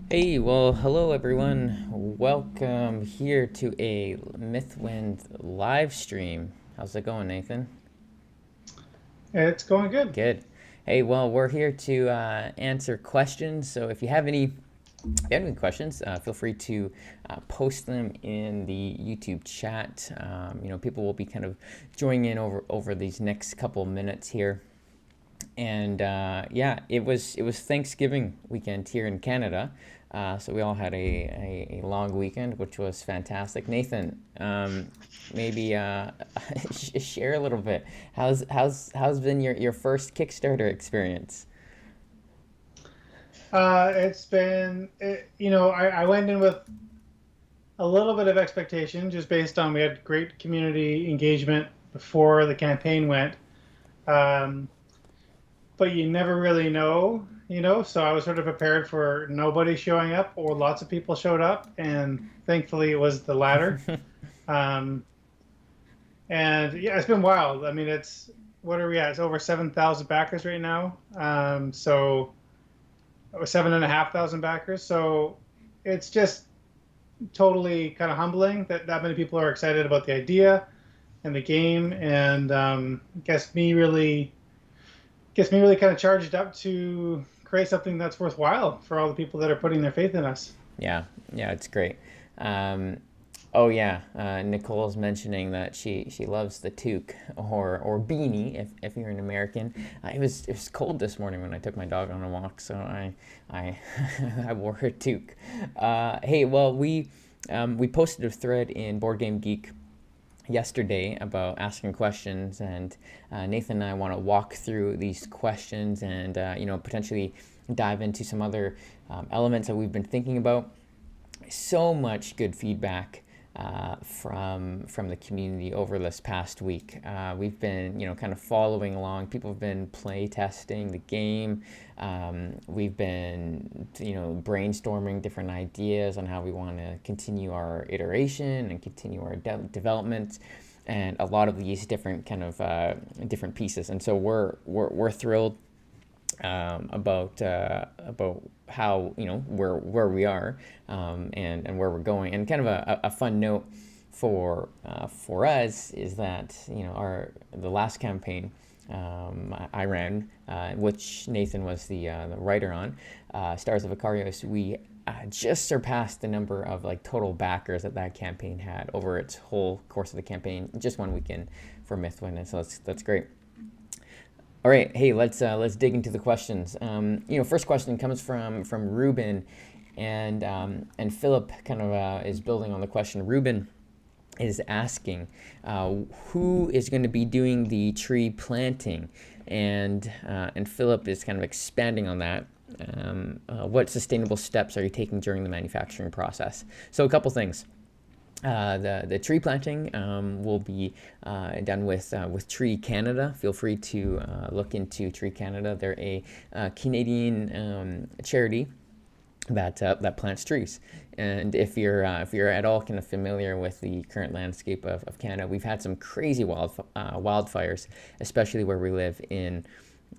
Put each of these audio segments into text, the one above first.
Hey, well, hello everyone. Welcome here to a Mythwind live stream. How's it going, Nathan? It's going good. Good. Hey, well, we're here to answer questions. So if you have any questions, feel free to post them in the YouTube chat. People will be kind of joining in over these next couple minutes here. And yeah, it was Thanksgiving weekend here in Canada, so we all had a long weekend, which was fantastic. Nathan, maybe share a little bit. How's been your first Kickstarter experience? It's been, I went in with a little bit of expectation just based on we had great community engagement before the campaign went. Um, but you never really know, so I was sort of prepared for nobody showing up or lots of people showed up, and thankfully it was the latter. Um, and yeah, it's been wild. I mean, what are we at? It's over 7,000 backers right now. So or 7,500 backers. So it's just totally kind of humbling that that many people are excited about the idea and the game, and gets me really kind of charged up to create something that's worthwhile for all the people that are putting their faith in us. Yeah, yeah, it's great. Um, oh yeah, Nicole's mentioning that she loves the toque or beanie if you're an American. It was cold this morning when I took my dog on a walk, so I I wore a toque. Hey, well we posted a thread in Board Game Geek yesterday about asking questions, and Nathan and I want to walk through these questions and potentially dive into some other elements that we've been thinking about. So much good feedback from the community over this past week. We've been kind of following along. People have been play testing the game. We've been brainstorming different ideas on how we want to continue our iteration and continue our development. And a lot of these different kind of different pieces, and so we're thrilled about how where we are, and where we're going. And kind of a fun note for us is that our the last campaign I ran, which Nathan was the writer on, Stars of Icarios. We just surpassed the number of like total backers that that campaign had over its whole course of the campaign, just one weekend for Mythwind, and so that's great. All right, hey, let's dig into the questions. First question comes from Ruben, and Philip kind of is building on the question. Ruben is asking, who is going to be doing the tree planting, and Philip is kind of expanding on that. What sustainable steps are you taking during the manufacturing process? So a couple things. The tree planting will be done with Tree Canada. Feel free to look into Tree Canada. They're a Canadian charity that plants trees. And if you're at all kind of familiar with the current landscape of Canada, we've had some crazy wildfires, especially where we live in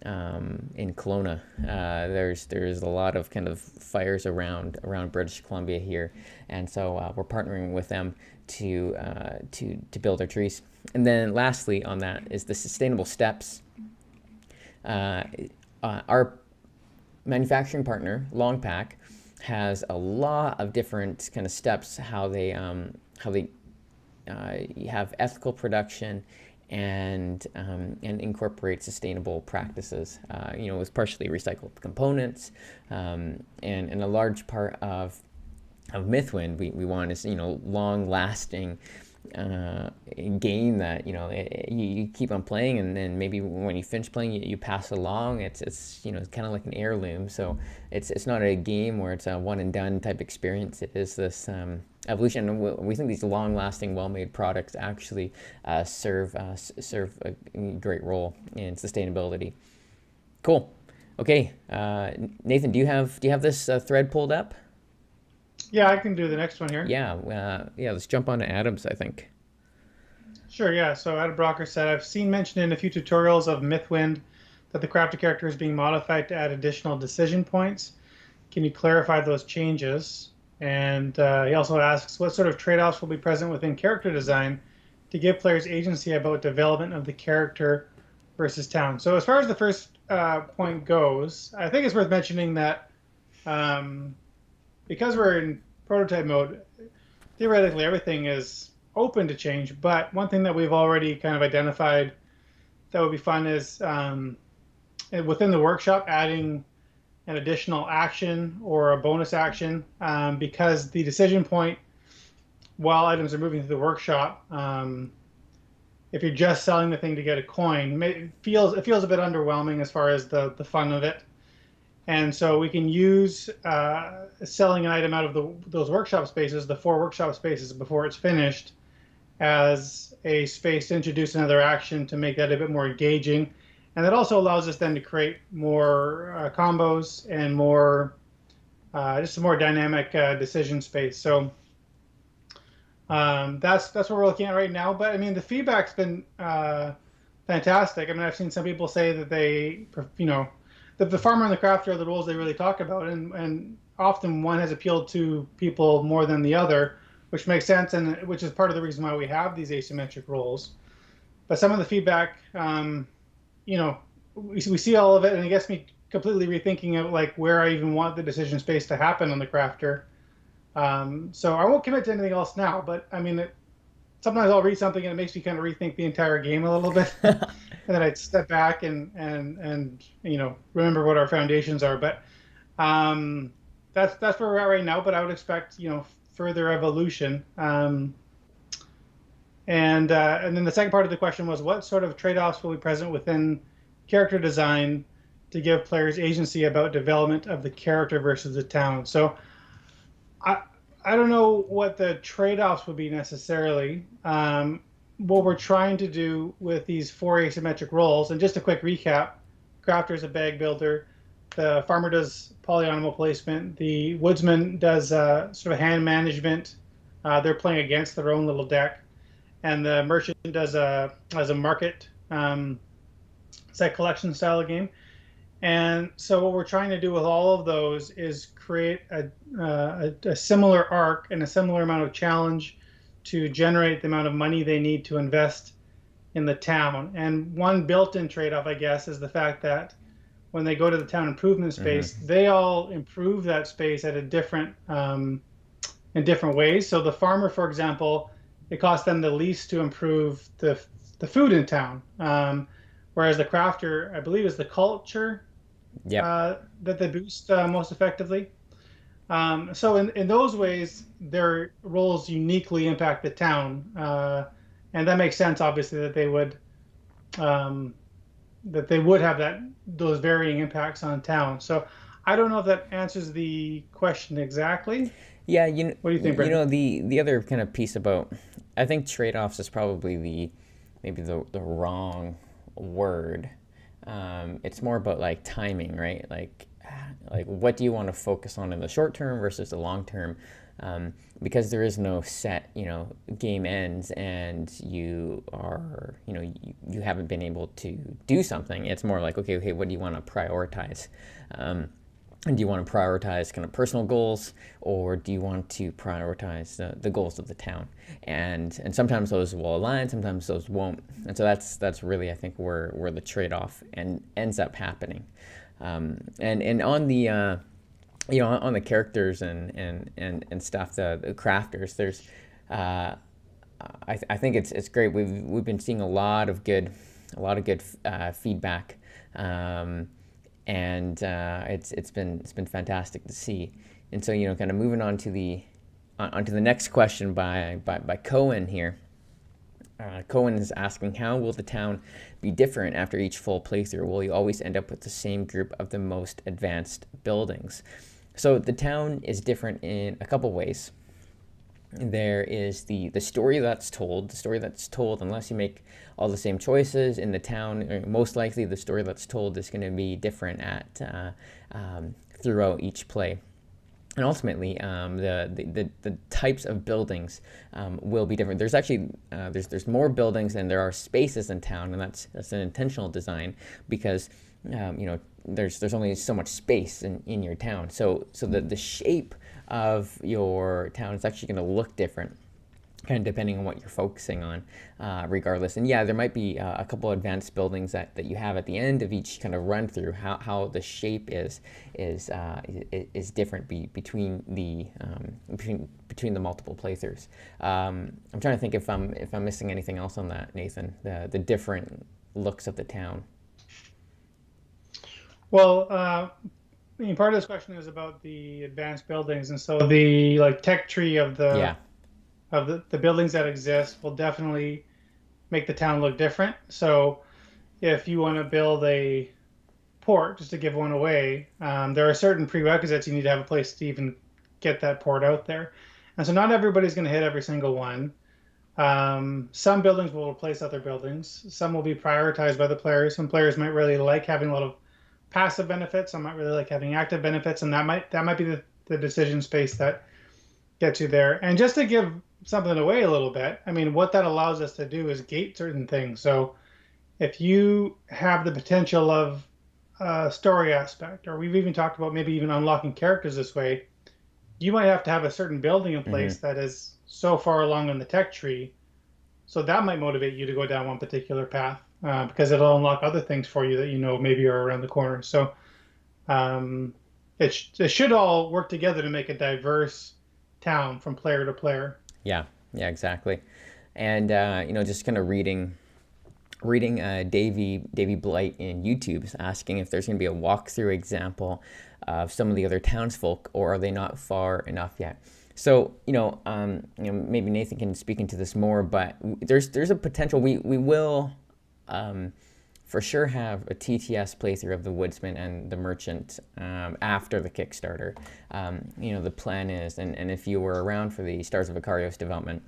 Kelowna. There's a lot of kind of fires around British Columbia here, and so we're partnering with them to build our trees. And then lastly on that is the sustainable steps. Our manufacturing partner Longpack has a lot of different kind of steps how they have ethical production and incorporate sustainable practices. With partially recycled components, and a large part of Mythwind we want is long lasting game that you keep on playing, and then maybe when you finish playing you pass it along. It's kind of like an heirloom, so it's not a game where it's a one and done type experience. It is this evolution, and we think these long lasting well made products actually serve a great role in sustainability. Cool. Okay, Nathan, do you have this thread pulled up? Yeah, I can do the next one here. Yeah, let's jump on to Adams, I think. Sure, yeah. So Adam Brocker said, I've seen mentioned in a few tutorials of Mythwind that the crafted character is being modified to add additional decision points. can you clarify those changes? And he also asks, what sort of trade-offs will be present within character design to give players agency about development of the character versus town? So as far as the first point goes, I think it's worth mentioning that um, because we're in prototype mode, theoretically everything is open to change. But one thing that we've already kind of identified that would be fun is within the workshop adding an additional action or a bonus action because the decision point while items are moving through the workshop, if you're just selling the thing to get a coin, it feels a bit underwhelming as far as the fun of it. And so we can use selling an item out of those workshop spaces, the 4 workshop spaces before it's finished, as a space to introduce another action to make that a bit more engaging. And that also allows us then to create more combos and more just a more dynamic decision space. So that's what we're looking at right now. But I mean, the feedback's been fantastic. I mean, I've seen some people say that the farmer and the crafter are the roles they really talk about, and often one has appealed to people more than the other, which makes sense, and which is part of the reason why we have these asymmetric roles. But some of the feedback, we see all of it, and it gets me completely rethinking of like where I even want the decision space to happen on the crafter. So I won't commit to anything else now, but I mean, sometimes I'll read something and it makes me kind of rethink the entire game a little bit, and then I'd step back and remember what our foundations are. But that's where we're at right now. But I would expect further evolution. And then the second part of the question was, what sort of trade-offs will be present within character design to give players agency about development of the character versus the town? So I don't know what the trade-offs would be necessarily. What we're trying to do with these 4 asymmetric roles, and just a quick recap: crafter is a bag builder, the farmer does polyanimal placement, the woodsman does sort of hand management. They're playing against their own little deck, and the merchant does as a market set collection style of game. And so what we're trying to do with all of those is create a similar arc and a similar amount of challenge to generate the amount of money they need to invest in the town. And one built-in trade-off, I guess, is the fact that when they go to the town improvement space, they all improve that space at a different in different ways. So the farmer, for example, it costs them the least to improve the food in town, whereas the crafter, I believe, is the culture that they boost most effectively. So in those ways, their roles uniquely impact the town, and that makes sense, obviously, that they would have those varying impacts on town. So I don't know if that answers the question exactly. Yeah, What do you think, Brendan? the other kind of piece about, I think trade-offs is probably maybe the wrong word. It's more about like timing, right? Like what do you want to focus on in the short term versus the long term? Because there is no set, game ends and you are, you haven't been able to do something. It's more like, okay, what do you want to prioritize? And do you want to prioritize kind of personal goals, or do you want to prioritize the goals of the town? And sometimes those will align, sometimes those won't. And so that's really, I think, where the trade-off ends up happening. And on the on the characters and stuff, the crafters, there's I think it's great. We've been seeing a lot of good feedback. And it's been fantastic to see. And so kind of moving on to the next question by Cohen here. Cohen is asking, how will the town be different after each full playthrough? Will you always end up with the same group of the most advanced buildings? So the town is different in a couple ways. There is the story that's told. Unless you make all the same choices in the town, most likely the story that's told is going to be different throughout each play. And ultimately, the types of buildings will be different. There's actually there's more buildings than there are spaces in town, and that's an intentional design, because there's only so much space in your town. So the shape of your town is actually going to look different, kind of depending on what you're focusing on, regardless. And yeah, there might be a couple advanced buildings that you have at the end of each kind of run through, how the shape is different between the multiple playthroughs. I'm trying to think if I'm missing anything else on that, Nathan. The different looks of the town. Well, I mean, part of this question is about the advanced buildings, and so the like tech tree of Yeah. the buildings that exist will definitely make the town look different. So if you want to build a port, just to give one away, there are certain prerequisites. You need to have a place to even get that port out there. And so not everybody's going to hit every single one. Some buildings will replace other buildings. Some will be prioritized by the players. Some players might really like having a lot of passive benefits. Some might really like having active benefits, and that might be the decision space that gets you there. And just to give something away a little bit, I mean, what that allows us to do is gate certain things. So if you have the potential of a story aspect, or we've even talked about maybe even unlocking characters this way, you might have to have a certain building in place that is so far along in the tech tree. So that might motivate you to go down one particular path, because it'll unlock other things for you that maybe are around the corner. So um, it should all work together to make a diverse town from player to player. Yeah, yeah, exactly. And just kind of reading Davey Blight in YouTube's asking if there's going to be a walkthrough example of some of the other townsfolk, or are they not far enough yet? So maybe Nathan can speak into this more, but there's a potential we will for sure have a TTS playthrough of the Woodsman and the Merchant after the Kickstarter. The plan is, and if you were around for the Stars of Icarios development,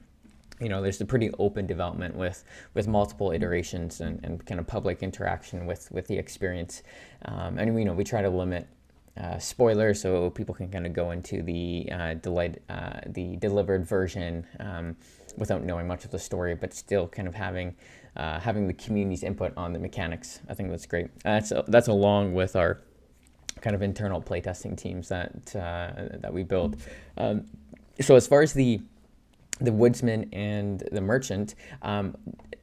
there's a pretty open development with multiple iterations and kind of public interaction with the experience. And we try to limit spoilers so people can kind of go into the delivered version without knowing much of the story, but still kind of having the community's input on the mechanics. I think that's great. That's along with our kind of internal playtesting teams that we build. So as far as the Woodsman and the Merchant,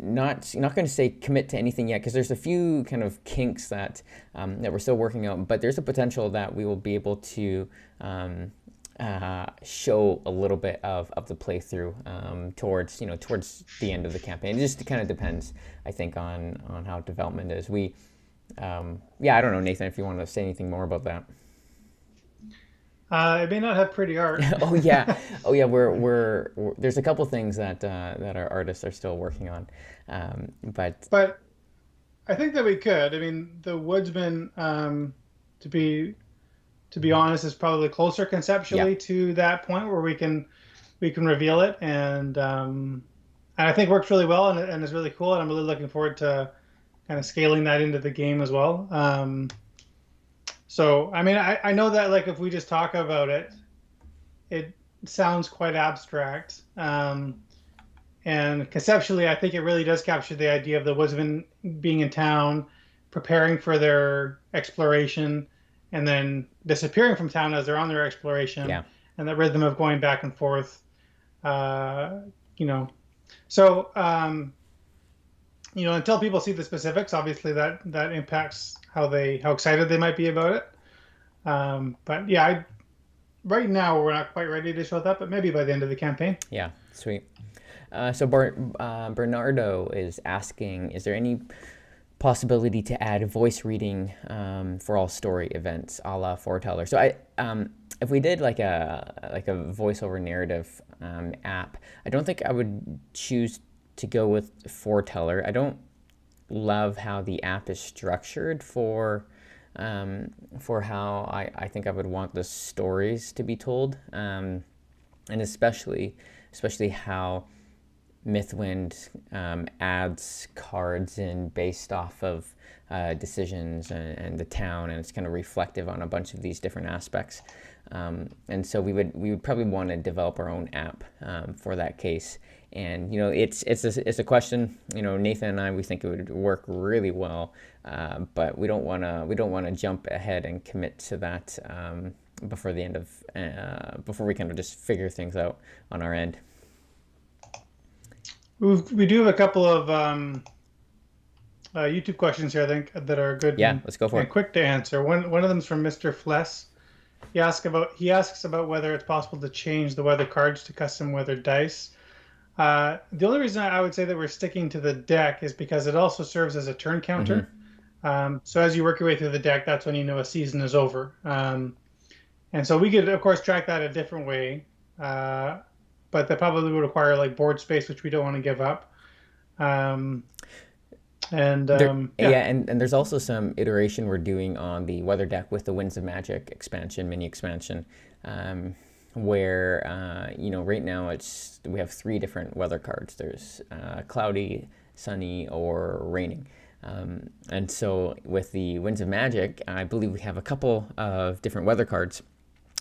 not going to say commit to anything yet, because there's a few kind of kinks that we're still working out, but there's a potential that we will be able to show a little bit of the playthrough towards the end of the campaign. It just kind of depends, I think, on how development is. I don't know, Nathan, if you want to say anything more about that. It may not have pretty art. Oh yeah. We're there's a couple things that our artists are still working on, but I think that we could. I mean, the Woodsman, to be honest, is probably closer conceptually to that point where we can reveal it, and I think works really well and is really cool. And I'm really looking forward to kind of scaling that into the game as well. So, I mean, I know that, like, if we just talk about it, it sounds quite abstract. And conceptually, I think it really does capture the idea of the Woodsman being in town, preparing for their exploration, and then disappearing from town as they're on their exploration. Yeah. And the rhythm of going back and forth. So, until people see the specifics, obviously that impacts how excited they might be about it. But yeah, right now we're not quite ready to show that, but maybe by the end of the campaign. Yeah, sweet. So Bernardo is asking, is there any possibility to add voice reading for all story events, a la Foreteller? So if we did like a voiceover narrative app, I don't think I would choose to go with Foreteller. I don't love how the app is structured for how I think I would want the stories to be told, and especially how Mythwind adds cards in based off of decisions and the town, and it's kind of reflective on a bunch of these different aspects. And so we would probably want to develop our own app for that case. And it's a question. Nathan and I, we think it would work really well, but we don't wanna jump ahead and commit to that before the end of before we kind of just figure things out on our end. We do have a couple of YouTube questions here, I think, that are good Yeah, let's go for and it. quick to answer. One of them is from Mr. Fless. He asks about whether it's possible to change the weather cards to custom weather dice. The only reason I would say that we're sticking to the deck is because it also serves as a turn Hmm. counter. So as you work your way through the deck, that's when you know a season is over. And so we could, of course, track that a different way, but that probably would require like board space, which we don't want to give up. Um, and Yeah, yeah. and there's also some iteration we're doing on the weather deck with the Winds of Magic expansion, mini expansion, where right now we have three different weather cards. There's cloudy, sunny, or raining. And so with the Winds of Magic, I believe we have a couple of different weather cards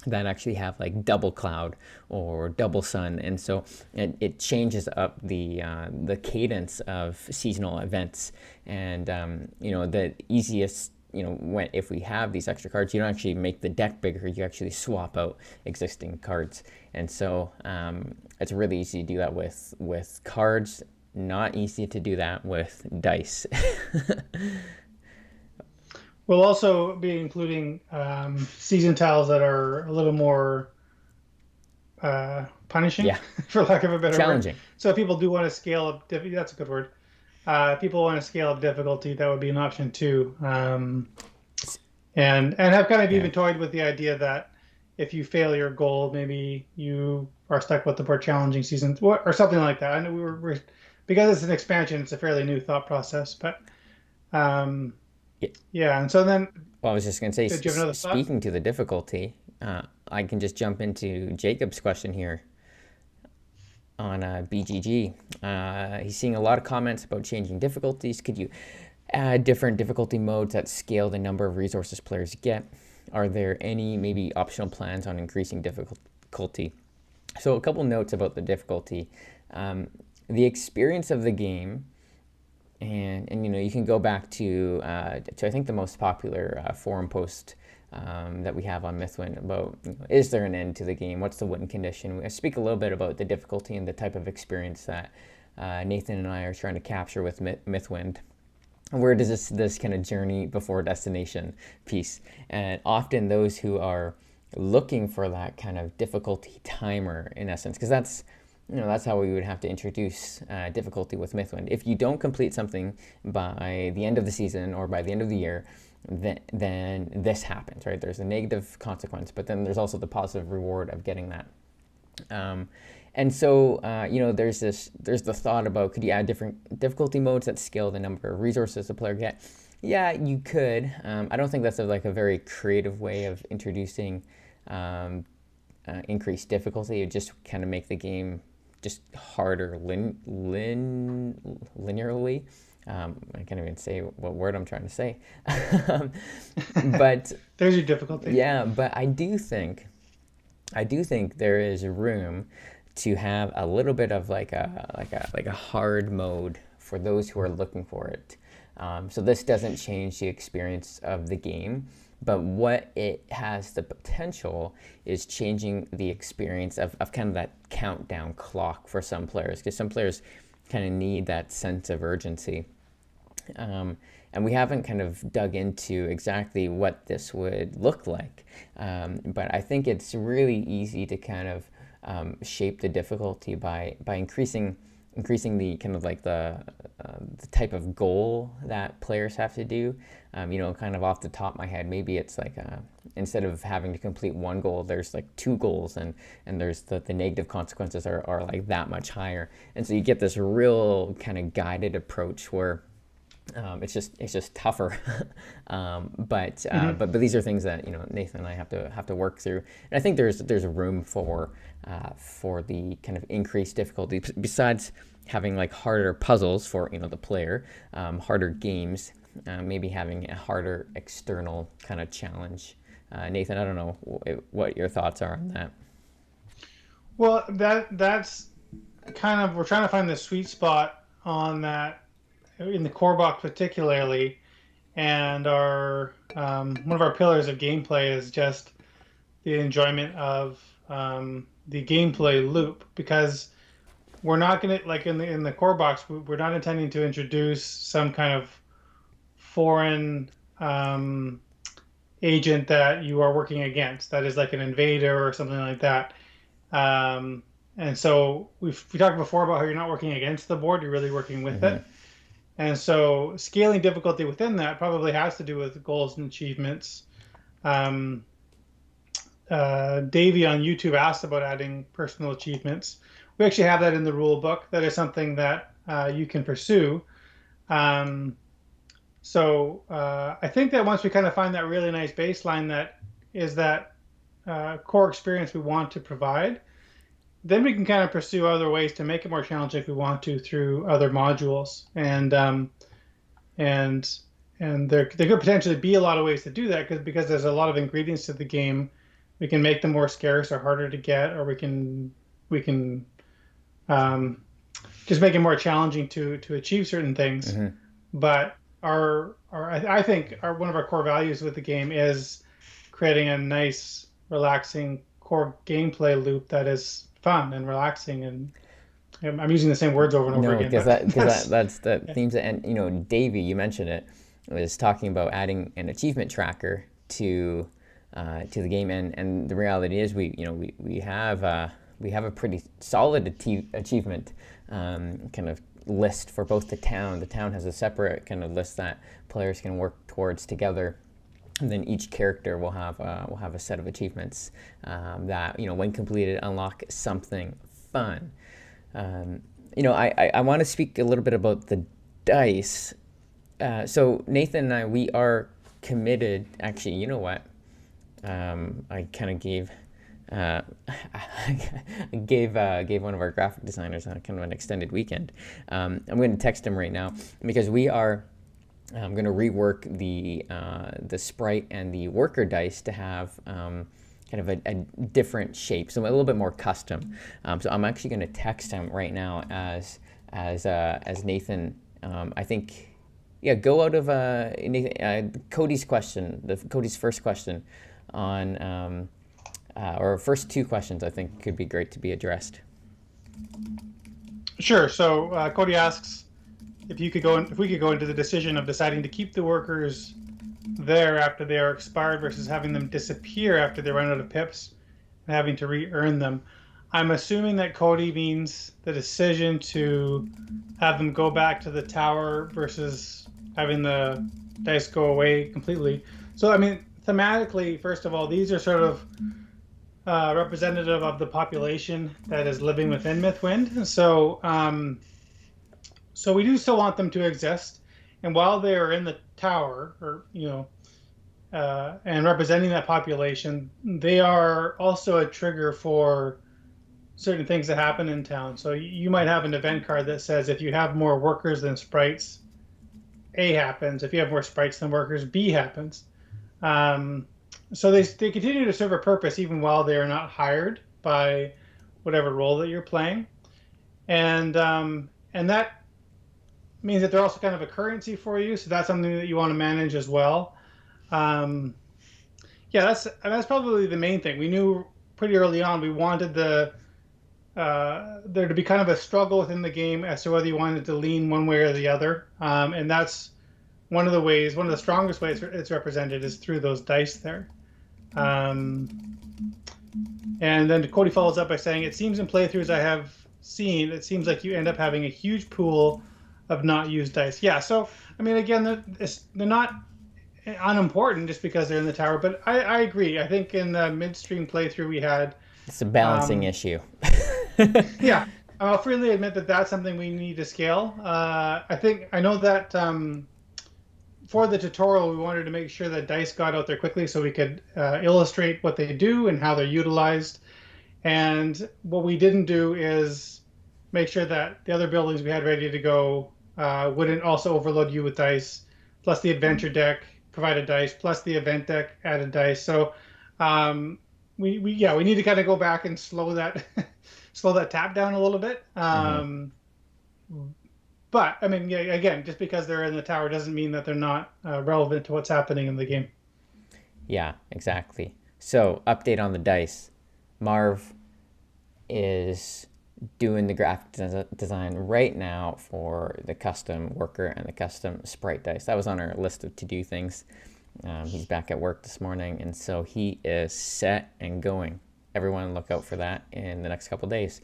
that actually have like double cloud or double sun, and so it changes up the cadence of seasonal events. And the easiest, if we have these extra cards, you don't actually make the deck bigger, you actually swap out existing cards. And so it's really easy to do that with cards, not easy to do that with dice. We'll also be including season tiles that are a little more punishing, Yeah, for lack of a better word. challenging. So if people do want to scale up, that's a good word. If people want to scale up difficulty, that would be an option too. And have kind of Yeah. even toyed with the idea that if you fail your goal, maybe you are stuck with the more challenging season or something like that. I know we're because it's an expansion, it's a fairly new thought process, but um, Yeah. yeah. And so then, Well, I was just going to say, did you have another thought? speaking to the difficulty, I can just jump into Jacob's question here on BGG. He's seeing a lot of comments about changing difficulties. Could you add different difficulty modes that scale the number of resources players get? Are there any maybe optional plans on increasing difficulty? So a couple notes about the difficulty. The experience of the game, and you can go back to I think the most popular forum post that we have on Mythwind about is there an end to the game? What's the win condition? I speak a little bit about the difficulty and the type of experience that Nathan and I are trying to capture with Mythwind. Where does this kind of journey before destination piece? And often those who are looking for that kind of difficulty timer, in essence, because that's how we would have to introduce difficulty with Mythwind. If you don't complete something by the end of the season or by the end of the year, then this happens, right? There's a negative consequence, but then there's also the positive reward of getting that. And so, there's the thought about, could you add different difficulty modes that scale the number of resources a player get? Yeah, you could. I don't think that's a very creative way of introducing increased difficulty. It would just kind of make the game just harder linearly. I can't even say what word I'm trying to say. But There's your difficulty. yeah, but I do think there is room to have a little bit of like a hard mode for those who are looking for it. So this doesn't change the experience of the game, but what it has the potential is changing the experience of kind of that countdown clock for some players, because some players kind of need that sense of urgency. And we haven't kind of dug into exactly what this would look like. But I think it's really easy to kind of shape the difficulty by increasing the kind of like the type of goal that players have to do. Kind of off the top of my head, maybe it's like instead of having to complete one goal, there's like two goals, and there's the negative consequences are like that much higher. And so you get this real kind of guided approach where it's just tougher, but these are things that Nathan and I have to work through, and I think there's room for the kind of increased difficulty besides having like harder puzzles for the player, harder games, maybe having a harder external kind of challenge. Nathan, I don't know what your thoughts are on that. Well, that's we're trying to find the sweet spot on that in the core box particularly, and our one of our pillars of gameplay is just the enjoyment of the gameplay loop, because we're not going to, like, in the core box, we're not intending to introduce some kind of foreign agent that you are working against, that is like an invader or something like that. um, and so we talked before about how you're not working against the board, you're really working with Mm-hmm. it. And so scaling difficulty within that probably has to do with goals and achievements. um, Davey on YouTube asked about adding personal achievements. We actually have that in the rule book. That is something that you can pursue. Um, I think that once we kind of find that really nice baseline that is that core experience we want to provide, then we can kind of pursue other ways to make it more challenging if we want to through other modules. And there could potentially be a lot of ways to do that, because there's a lot of ingredients to the game. We can make them more scarce or harder to get, or we can um, just make it more challenging to achieve certain things. Mm-hmm. But I think one of our core values with the game is creating a nice, relaxing core gameplay loop that is fun and relaxing. And I'm using the same words over and over No, again, because but that's the yeah. themes, and Davey, you mentioned it, was talking about adding an achievement tracker to the game, and the reality is we have a pretty solid achievement kind of list for both the town. The town has a separate kind of list that players can work towards together. And then each character will have a set of achievements that when completed unlock something fun. I want to speak a little bit about the dice. So Nathan and I, we are committed. Actually, you know what? I kind of gave uh, gave one of our graphic designers kind of an extended weekend. I'm going to text him right now, because we are. I'm going to rework the sprite and the worker dice to have kind of a different shape, so a little bit more custom. So I'm actually going to text him right now as Nathan. I think, yeah, go out of Cody's question, Cody's first question on or first two questions. I think could be great to be addressed. Sure. So Cody asks if we could go into the decision of deciding to keep the workers there after they are expired versus having them disappear after they run out of pips and having to re-earn them. I'm assuming that Cody means the decision to have them go back to the tower versus having the dice go away completely. So, I mean, thematically, first of all, these are sort of representative of the population that is living within Mythwind. So we do still want them to exist, and while they are in the tower, or and representing that population, they are also a trigger for certain things that happen in town. So you might have an event card that says if you have more workers than sprites, A happens. If you have more sprites than workers, B happens. Um, so they continue to serve a purpose even while they are not hired by whatever role that you're playing, and that means that they're also kind of a currency for you. So that's something that you want to manage as well. Um, yeah, that's probably the main thing. We knew pretty early on we wanted there to be kind of a struggle within the game as to whether you wanted to lean one way or the other, and that's one of the strongest ways it's represented is through those dice there. Um, and then Cody follows up by saying, "It seems in playthroughs I have seen, it seems like you end up having a huge pool of not used dice." Yeah, so I mean, again, they're not unimportant just because they're in the tower, but I agree. I think in the midstream playthrough we had, It's a balancing issue. yeah, I'll freely admit that that's something we need to scale. I know that for the tutorial we wanted to make sure that dice got out there quickly so we could illustrate what they do and how they're utilized. And what we didn't do is make sure that the other buildings we had ready to go wouldn't also overload you with dice, plus the adventure deck provided dice, plus the event deck added dice. So we need to kind of go back and slow that slow that tap down a little bit. Mm-hmm. But I mean, yeah, again, just because they're in the tower doesn't mean that they're not relevant to what's happening in the game. Yeah, exactly. So, update on the dice. Marv is doing the graphic design right now for the custom worker and the custom sprite dice. That was on our list of to-do things. He's back at work this morning, and so he is set and going. Everyone look out for that in the next couple days.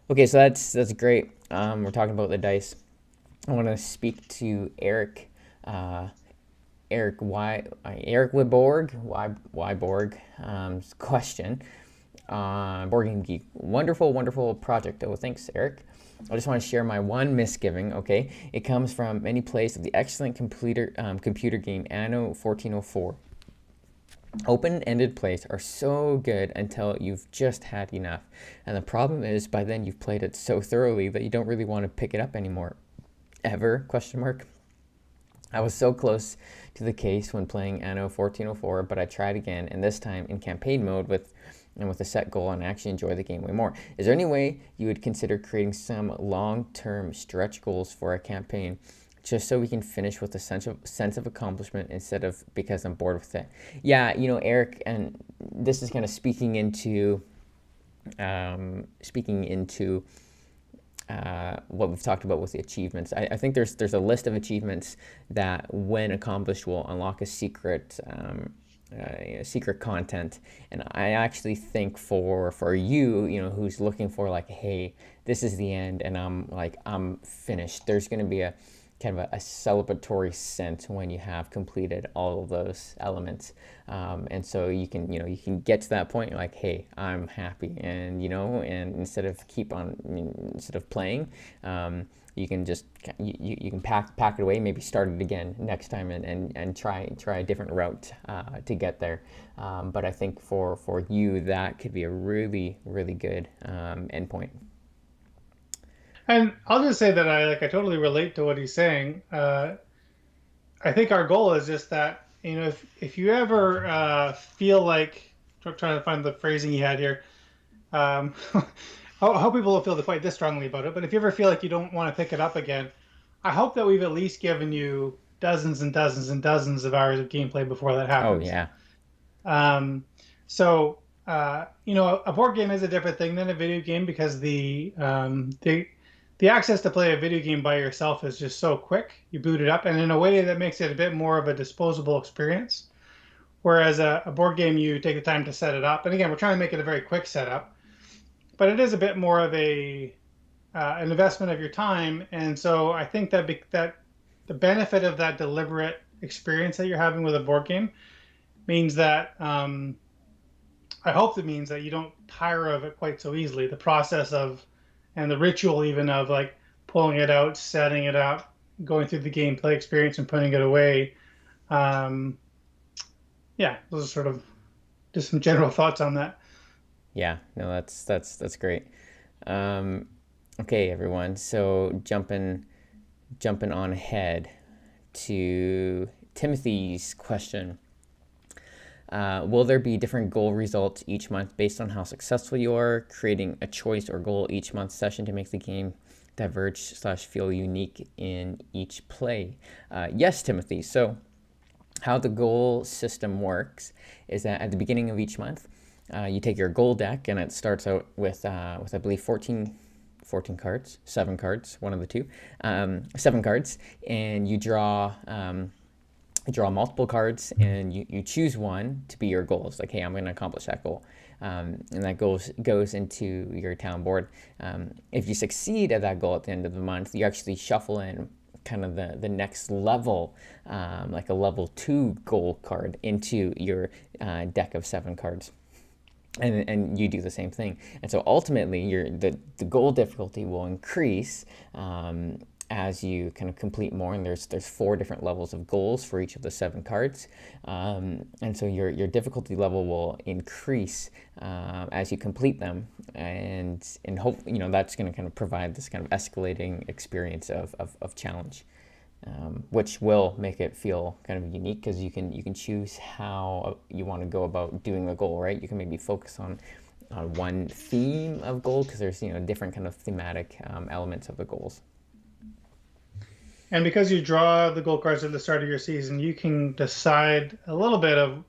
Okay, so that's great. We're talking about the dice. I want to speak to Eric. Eric Wiborg, why Borg? Question. Board Game Geek. Wonderful, wonderful project. Oh, thanks, Eric. I just want to share my one misgiving, okay? It comes from many plays of the excellent computer game Anno 1404. Open-ended plays are so good until you've just had enough. And the problem is, by then you've played it so thoroughly that you don't really want to pick it up anymore. Ever? Question mark. I was so close to the case when playing Anno 1404, but I tried again, and this time in campaign mode with a set goal, and actually enjoy the game way more. Is there any way you would consider creating some long-term stretch goals for a campaign, just so we can finish with a sense of accomplishment instead of because I'm bored with it? Yeah, Eric, and this is kind of speaking into what we've talked about with the achievements. I think there's a list of achievements that, when accomplished, will unlock a secret secret content. And I actually think for you, who's looking for like, hey, this is the end, and I'm finished. There's going to be a kind of a celebratory sense when you have completed all of those elements, and so you can get to that point. You're like, hey, I'm happy, and and instead of playing, you can just you can pack it away, maybe start it again next time, and try a different route to get there. But I think for you, that could be a really, really good endpoint. And I'll just say that I totally relate to what he's saying. I think our goal is just that, if you ever feel like, trying to find the phrasing he had here. I hope people will feel quite this strongly about it. But if you ever feel like you don't want to pick it up again, I hope that we've at least given you dozens and dozens and dozens of hours of gameplay before that Oh happens. yeah. Um, a board game is a different thing than a video game, because the access to play a video game by yourself is just so quick. You boot it up, and in a way that makes it a bit more of a disposable experience. Whereas a board game, you take the time to set it up. And again, we're trying to make it a very quick setup, but it is a bit more of an investment of your time. And so I think that the benefit of that deliberate experience that you're having with a board game means that, I hope it means that you don't tire of it quite so easily. The process of, and the ritual even of, like, pulling it out, setting it up, going through the gameplay experience, and putting it away. Um, yeah, those are sort of just some general thoughts on that. Yeah, no, that's great. Um, okay, everyone. So jumping on ahead to Timothy's question. Will there be different goal results each month based on how successful you are, creating a choice or goal each month session to make the game diverge/feel unique in each play? Yes, Timothy. So how the goal system works is that at the beginning of each month, you take your goal deck, and it starts out with I believe 14 cards, 7 cards, one of the two, 7 cards, and you draw multiple cards, and you choose one to be your goal. It's like, hey, I'm going to accomplish that goal. And that goes into your town board. If you succeed at that goal at the end of the month, you actually shuffle in kind of the next level, like a level 2 goal card, into your deck of 7 cards. And you do the same thing. And so ultimately, the goal difficulty will increase as you kind of complete more. And there's 4 different levels of goals for each of the 7 cards. And so your difficulty level will increase as you complete them. And hope that's going to kind of provide this kind of escalating experience of challenge. Which will make it feel kind of unique, because you can choose how you want to go about doing the goal, right? You can maybe focus on one theme of goal, because there's different kind of thematic elements of the goals. And because you draw the goal cards at the start of your season, you can decide a little bit of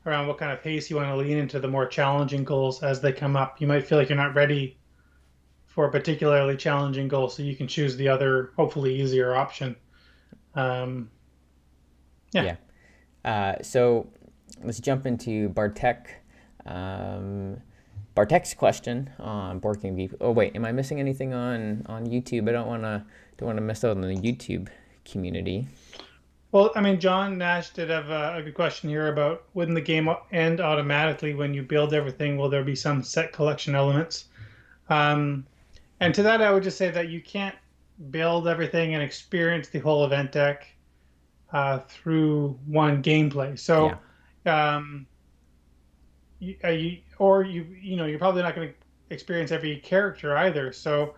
around what kind of pace you want to lean into the more challenging goals as they come up. You might feel like you're not ready for a particularly challenging goal, so you can choose the other, hopefully easier option. Um, yeah. Yeah. So let's jump into Bartek's question on Board Game Geek. Oh wait, am I missing anything on YouTube? I don't want to miss out on the YouTube community. Well, I mean, John Nash did have a good question here about wouldn't the game end automatically when you build everything? Will there be some set collection elements? Um, and to that, I would just say that you can't build everything and experience the whole event deck through one gameplay. Yeah. So, um, you're probably not going to experience every character either. So,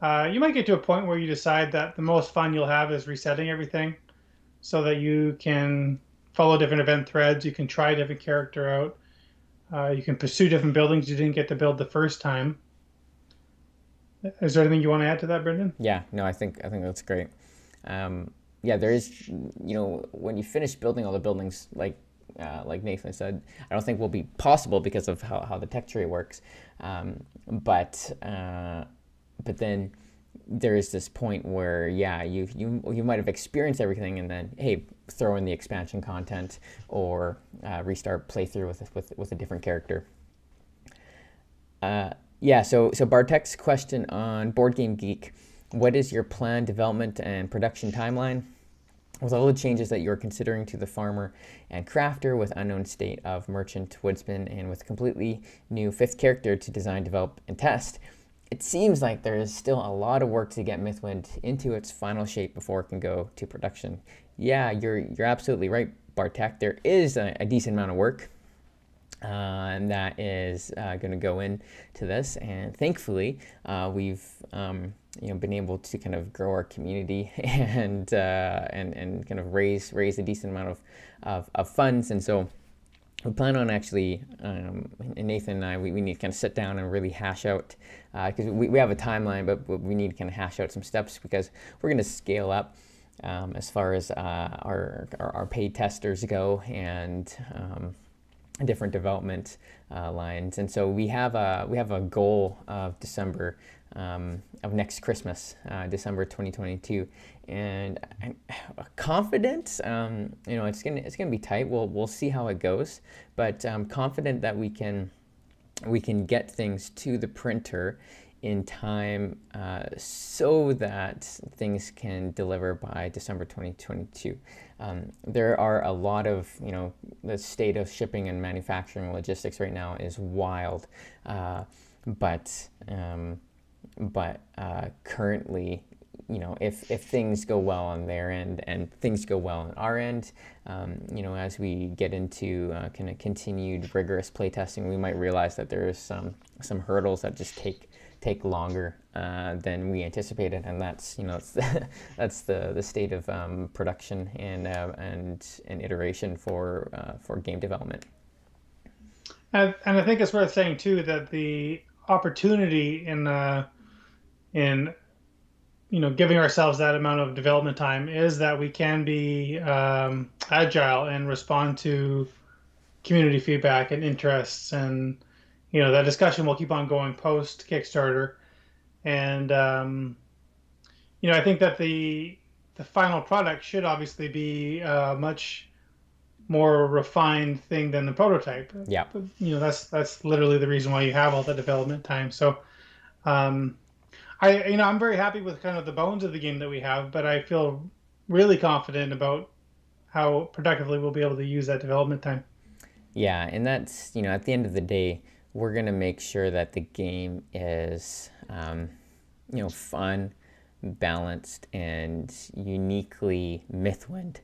you might get to a point where you decide that the most fun you'll have is resetting everything, so that you can follow different event threads. You can try a different character out. You can pursue different buildings you didn't get to build the first time. Is there anything you want to add to that, Brendan? Yeah. No, I think that's great. Yeah, there is, when you finish building all the buildings, like Nathan said, I don't think will be possible because of how the tech tree works. But then there is this point where, yeah, you might have experienced everything, and then, hey, throw in the expansion content, or restart playthrough with a different character. Yeah, so Bartek's question on Board Game Geek: what is your planned development and production timeline? With all the changes that you're considering to the farmer and crafter, with unknown state of merchant, woodsman, and with completely new fifth character to design, develop, and test, it seems like there is still a lot of work to get Mythwind into its final shape before it can go to production. Yeah, you're absolutely right, Bartek. There is a decent amount of work, and that is going to go into this. And thankfully, we've been able to kind of grow our community and kind of raise a decent amount of funds. And so we plan on actually, and Nathan and I, we need to kind of sit down and really hash out, because we have a timeline, but we need to kind of hash out some steps, because we're going to scale up as far as our paid testers go, and different development lines. And so we have a goal of December, of next Christmas, December 2022, and I'm confident. It's gonna be tight. We'll see how it goes, but I'm confident that we can get things to the printer in time, so that things can deliver by December 2022. There are a lot of, the state of shipping and manufacturing logistics right now is wild, but currently, if things go well on their end and things go well on our end, as we get into kind of continued rigorous playtesting, we might realize that there is some hurdles that just take longer than we anticipated, and that's that's the state of production and iteration for game development. And I think it's worth saying too that the opportunity in giving ourselves that amount of development time is that we can be agile and respond to community feedback and interests, and that discussion will keep on going post Kickstarter. And I think that the final product should obviously be a much more refined thing than the prototype. Yeah. That's literally the reason why you have all the development time. So I'm very happy with kind of the bones of the game that we have, but I feel really confident about how productively we'll be able to use that development time. Yeah, and that's, at the end of the day, we're going to make sure that the game is, fun, balanced, and uniquely Mythwind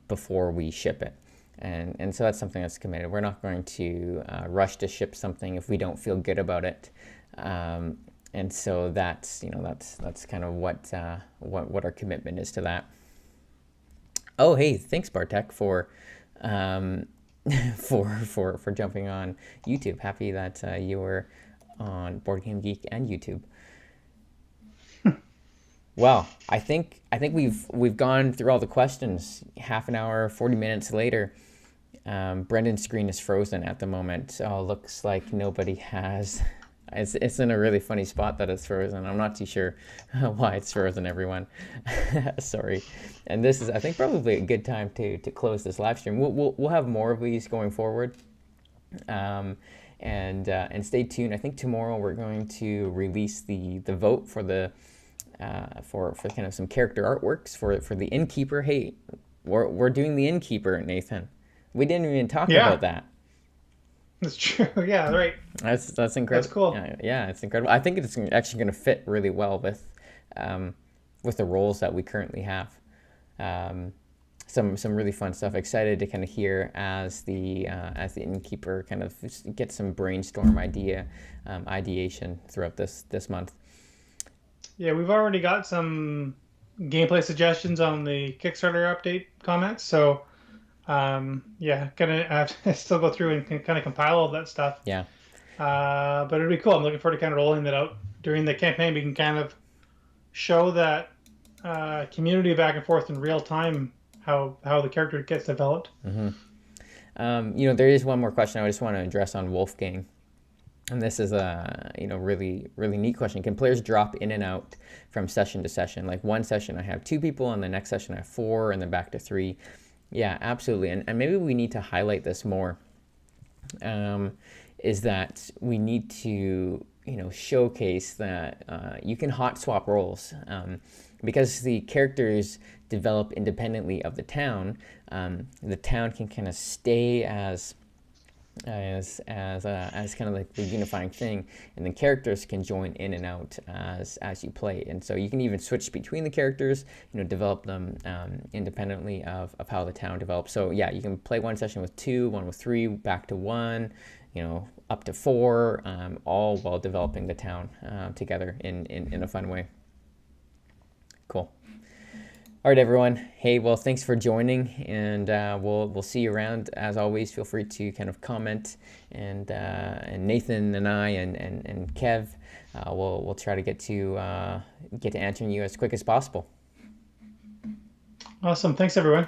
before we ship it. And so that's something that's committed. We're not going to rush to ship something if we don't feel good about it. And so that's kind of what our commitment is to that. Oh, hey, thanks, Bartek, for for jumping on YouTube. Happy that you were on Board Game Geek and YouTube. Well, I think we've gone through all the questions. Half an hour, 40 minutes later, Brendan's screen is frozen at the moment. So looks like nobody has. It's in a really funny spot that it's frozen. I'm not too sure why it's frozen, everyone. Sorry. And this is, I think, probably a good time to close this live stream. We'll have more of these going forward. And stay tuned. I think tomorrow we're going to release the vote for the for kind of some character artworks for the innkeeper. Hey, we're doing the innkeeper, Nathan. We didn't even talk Yeah, about that. that's true. Yeah, right. That's That's incredible. cool. Yeah, it's incredible. I think it's actually going to fit really well um, with the roles that we currently have. Um, some really fun stuff. Excited to kind of hear as the innkeeper kind of get some brainstorm ideation throughout this month. Yeah, we've already got some gameplay suggestions on the Kickstarter update comments. So, yeah, gonna have to still go through and kind of compile all that stuff. Yeah. But it'll be cool. I'm looking forward to kind of rolling that out during the campaign. We can kind of show that community back and forth in real time, how the character gets developed. There is one more question I just want to address on Wolfgang. And this is a really really neat question. Can players drop in and out from session to session? Like one session I have 2 people, and the next session I have 4, and then back to 3. Yeah, absolutely. And maybe we need to highlight this more. Is that we need to showcase that you can hot swap roles, because the characters develop independently of the town. The town can kind of stay as kind of like the unifying thing, and the characters can join in and out as you play. And so you can even switch between the characters, develop them independently of how the town develops. So yeah, you can play one session with 2, one with 3, back to 1, up to 4, all while developing the town together in a fun way. Cool. All right, everyone. Hey, well, thanks for joining, and we'll see you around. As always, feel free to kind of comment, and Nathan and I and Kev, we'll try to get to answering you as quick as possible. Awesome. Thanks, everyone.